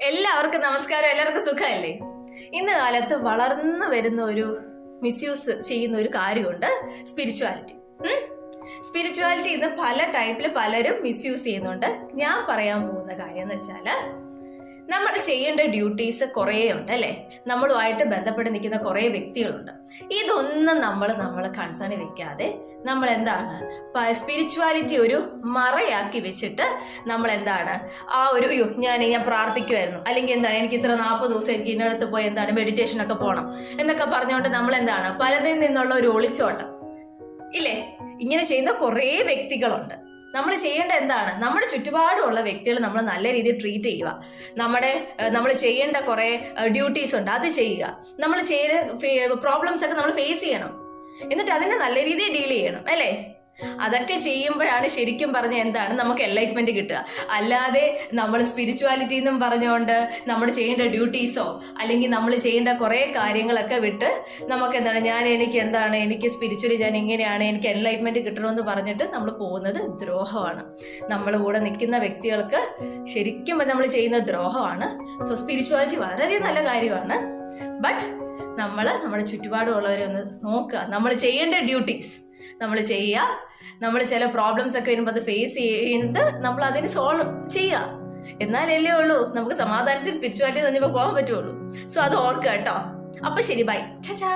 എല്ലാവർക്കും നമസ്കാരം. എല്ലാവർക്കും സുഖമല്ലേ? ഇന്ന് കാലത്ത് വളർന്നു വരുന്ന ഒരു മിസ്യൂസ് ചെയ്യുന്ന ഒരു കാര്യമുണ്ട്, സ്പിരിച്വാലിറ്റി. സ്പിരിച്വാലിറ്റി ഇന്ന് പല ടൈപ്പിൽ പലരും മിസ്യൂസ് ചെയ്യുന്നുണ്ട്. ഞാൻ പറയാൻ പോകുന്ന കാര്യം എന്ന് വെച്ചാല്, നമ്മൾ ചെയ്യേണ്ട ഡ്യൂട്ടീസ് കുറേ ഉണ്ട് അല്ലേ? നമ്മളുമായിട്ട് ബന്ധപ്പെട്ട് നിൽക്കുന്ന കുറേ വ്യക്തികളുണ്ട്. ഇതൊന്നും നമ്മൾ കൺസേൺ വെക്കാതെ നമ്മൾ എന്താണ് സ്പിരിച്വാലിറ്റി ഒരു മറയാക്കി വെച്ചിട്ട് നമ്മൾ എന്താണ് ഞാൻ പ്രാർത്ഥിക്കുമായിരുന്നു, അല്ലെങ്കിൽ എന്താണ് എനിക്ക് ഇത്ര 40 ദിവസം എനിക്ക് ഇന്നടുത്ത് പോയി എന്താണ് മെഡിറ്റേഷനൊക്കെ പോകണം എന്നൊക്കെ പറഞ്ഞുകൊണ്ട് നമ്മൾ എന്താണ് പലതിൽ നിന്നുള്ള ഒരു ഒളിച്ചോട്ടം ഇല്ലേ? ഇങ്ങനെ ചെയ്യുന്ന കുറേ വ്യക്തികളുണ്ട്. നമ്മൾ ചെയ്യേണ്ട എന്താണ്, നമ്മുടെ ചുറ്റുപാടുമുള്ള വ്യക്തികൾ നമ്മൾ നല്ല രീതിയിൽ ട്രീറ്റ് ചെയ്യുക. നമ്മൾ ചെയ്യേണ്ട കുറേ ഡ്യൂട്ടീസ് ഉണ്ട്, അത് ചെയ്യുക. നമ്മൾ ചെയ്യുന്ന പ്രോബ്ലംസ് ഒക്കെ നമ്മൾ ഫേസ് ചെയ്യണം, എന്നിട്ട് അതിനെ നല്ല രീതിയിൽ ഡീൽ ചെയ്യണം അല്ലേ? അതൊക്കെ ചെയ്യുമ്പോഴാണ് ശരിക്കും പറഞ്ഞ എന്താണ് നമുക്ക് എൻലൈറ്റ്മെന്റ് കിട്ടുക. അല്ലാതെ നമ്മൾ സ്പിരിച്വാലിറ്റി എന്നും പറഞ്ഞുകൊണ്ട് നമ്മൾ ചെയ്യേണ്ട ഡ്യൂട്ടീസോ അല്ലെങ്കിൽ നമ്മൾ ചെയ്യേണ്ട കുറേ കാര്യങ്ങളൊക്കെ വിട്ട് നമുക്ക് എന്താണ് എനിക്ക് സ്പിരിച്വലി ഞാൻ ഇങ്ങനെയാണ്, എനിക്ക് എൻലൈറ്റ്മെന്റ് കിട്ടണമെന്ന് പറഞ്ഞിട്ട് നമ്മൾ പോകുന്നത് ദ്രോഹമാണ്. നമ്മൾ കൂടെ നിൽക്കുന്ന വ്യക്തികൾക്ക് ശരിക്കും നമ്മൾ ചെയ്യുന്ന ദ്രോഹമാണ്. സോ സ്പിരിച്വാലിറ്റി വളരെ നല്ല കാര്യമാണ്. ബട്ട് നമ്മുടെ ചുറ്റുപാടുമുള്ളവരെ ഒന്ന് നോക്കുക. നമ്മൾ ചെയ്യേണ്ട ഡ്യൂട്ടീസ് നമ്മൾ ചെയ്യുക. നമ്മൾ ചില പ്രോബ്ലംസ് ഒക്കെ വരുമ്പോൾ അത് ഫേസ് ചെയ്യുന്നത് നമ്മൾ അതിന് സോൾവ് ചെയ്യുക. എന്നാലല്ലേ ഉള്ളൂ നമുക്ക് സമാധാനത്തിൽ സ്പിരിച്വാലിറ്റി തന്നെ പോകാൻ പറ്റുള്ളൂ. സോ അത് ഓർക്കുക കേട്ടോ. അപ്പൊ ശരി, ബൈ, ചാ.